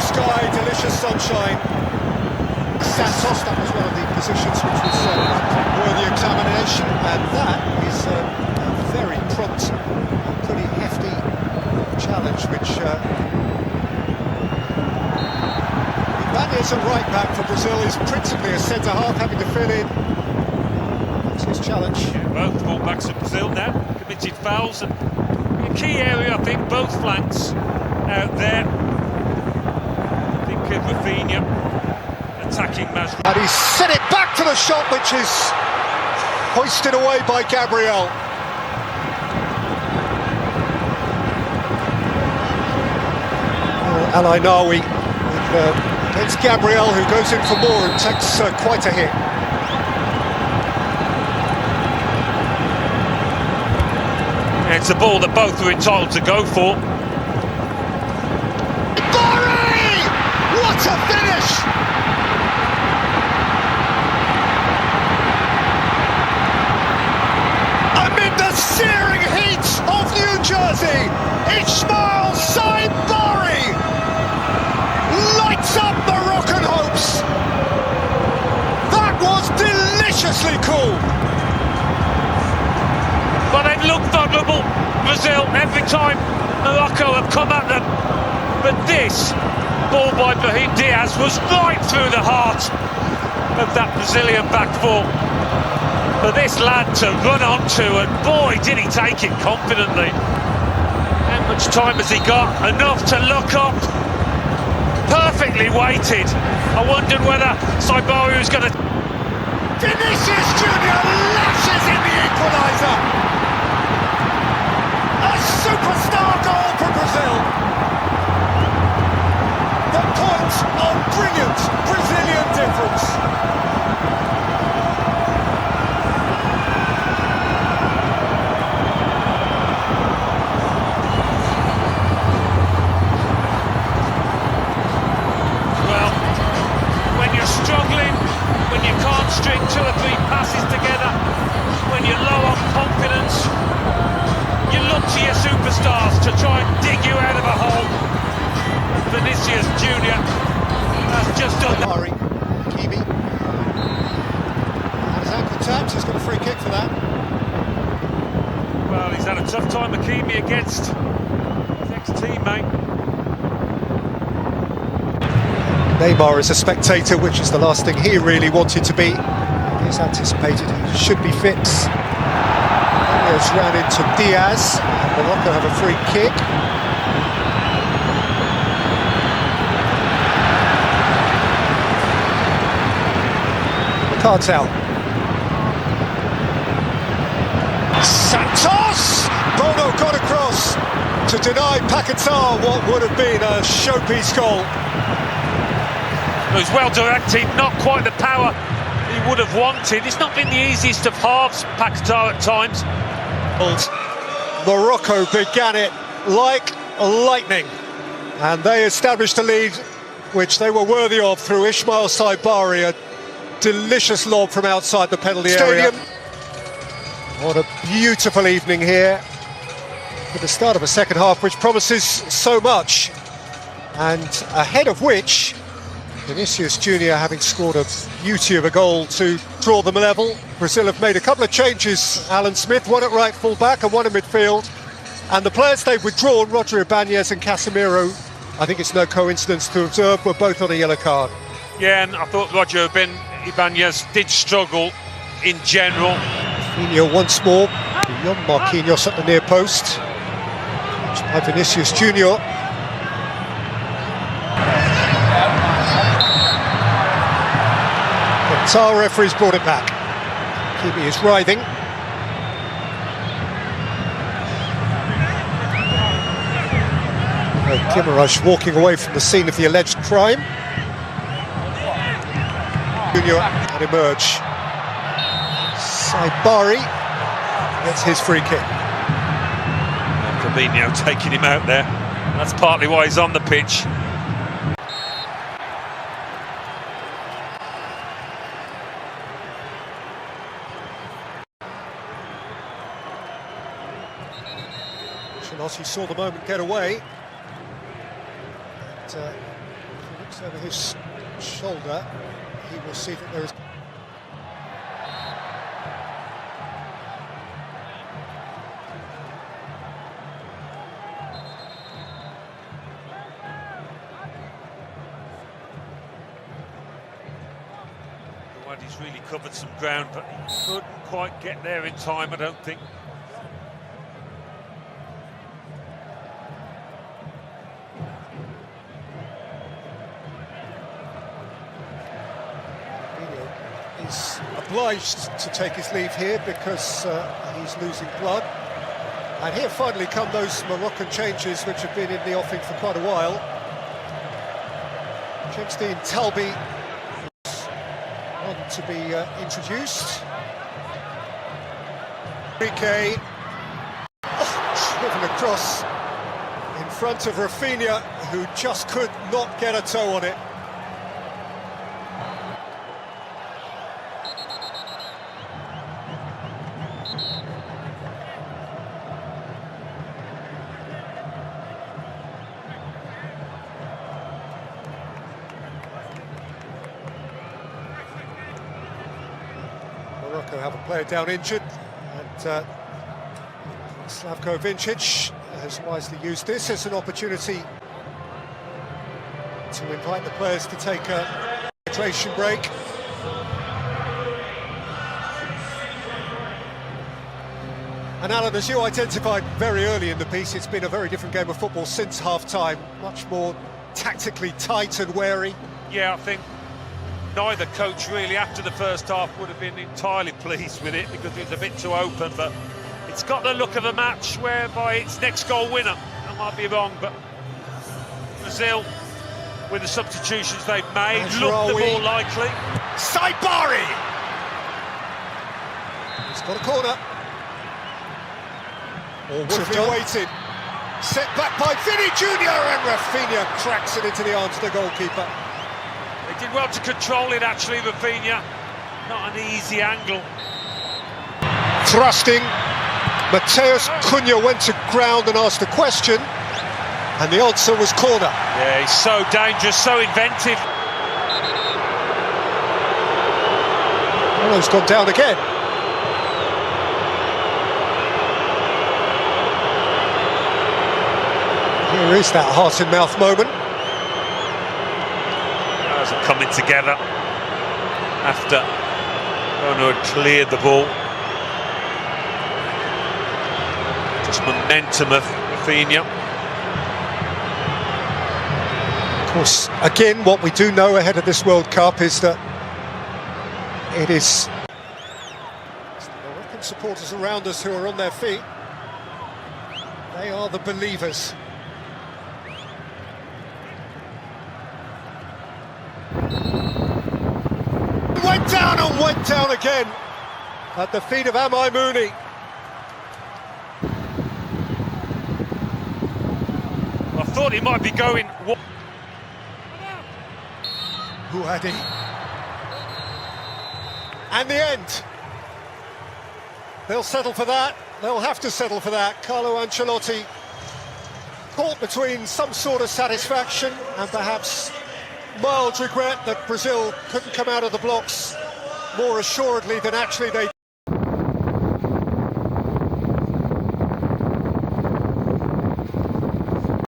sky, delicious sunshine. Santos, that was one of the positions which was worthy examination, and that is a very prompt, pretty hefty challenge, which Ibanez, a right back for Brazil, is principally a centre-half, having to fill in. That's his challenge. Yeah, both full-backs of Brazil now committed fouls, and a key area, I think, both flanks out there. I think Rafinha attacking Masri. And he's sent it back to the shot, which is hoisted away by Gabriel. Al Ainawi against Gabriel, who goes in for more and takes quite a hit. It's a ball that both are entitled to go for. Barry! What a finish! Amid the searing heat of New Jersey, Ismail Saibari lights up Moroccan hopes. That was deliciously cool. But they've looked vulnerable, Brazil, every time Morocco have come at them. But this ball by Brahim Diaz was right through the heart of that Brazilian back four. For this lad to run onto, and boy did he take it confidently. How much time has he got? Enough to look up. Perfectly weighted. I wondered whether Saibari was going to... Vinicius Junior lashes in the equaliser. A superstar goal for Brazil. The point of brilliant Brazilian difference. Well, when you're struggling, when you can't string 2 or 3 passes together, when you're low on confidence, you look to your superstars to try and dig you out of a hole. Vinicius Junior has just done that. Ari, Kimi. And his ankle tapped, he's got a free kick for that. Well, he's had a tough time, Hakimi, against his ex-teammate. Neymar is a spectator, which is the last thing he really wanted to be. He's anticipated he should be fit. Diaz ran into Diaz, and Morocco have a free kick. Cartel. Santos! Bono got across to deny Paquetá what would have been a showpiece goal. It was well directed, not quite the power he would have wanted. It's not been the easiest of halves, Paquetá, at times. Morocco began it like lightning, and they established a lead which they were worthy of through Ismail Saibari, a delicious lob from outside the penalty area. What a beautiful evening here for the start of a second half which promises so much, and ahead of which Vinicius Junior, having scored a beauty of a goal to draw them level. Brazil have made a couple of changes, Alan Smith, one at right full-back and one in midfield. And the players they've withdrawn, Roger Ibanez and Casemiro, I think it's no coincidence to observe, were both on a yellow card. Yeah, and I thought Roger Ibanez did struggle in general. Rafinha once more, beyond Marquinhos at the near post. By Vinicius Junior. Qatar referees brought it back. Kimi is writhing. Guimaraes walking away from the scene of the alleged crime. Junior can emerge. Saibari gets his free kick. Fabinho taking him out there. That's partly why he's on the pitch. He saw the moment get away. Looks over his shoulder. He will see that there is. He's really covered some ground, but he couldn't quite get there in time, I don't think. He's obliged to take his leave here because he's losing blood. And here finally come those Moroccan changes which have been in the offing for quite a while. Jemstein Talbi on to be introduced. Enrique driven across in front of Rafinha, who just could not get a toe on it. Morocco have a player down injured, and Slavko Vincic has wisely used this as an opportunity to invite the players to take a hydration break. And Alan, as you identified very early in the piece, it's been a very different game of football since half-time, much more tactically tight and wary. Yeah, I think neither coach really after the first half would have been entirely pleased with it because it was a bit too open, but it's got the look of a match whereby it's next goal winner. I might be wrong, but Brazil, with the substitutions they've made, look the more likely. Saibari! He's got a corner. Or would have been waited. Set back by Vinny Jr. and Rafinha cracks it into the arms of the goalkeeper. They did well to control it, actually, Rafinha. Not an easy angle. Thrusting. Mateus Cunha went to ground and asked a question, and the answer was corner. Yeah, he's so dangerous, so inventive. He's gone down again. Here is that heart-in-mouth moment. As are coming together after Ono had cleared the ball. Just momentum of Rafinha. Of course, again, what we do know ahead of this World Cup is that it is the Moroccan supporters around us who are on their feet. They are the believers. Went down again at the feet of Amai Mooney. I thought he might be going. Houadi. And the end. They'll settle for that. They'll have to settle for that. Carlo Ancelotti caught between some sort of satisfaction and perhaps mild regret that Brazil couldn't come out of the blocks more assuredly than actually they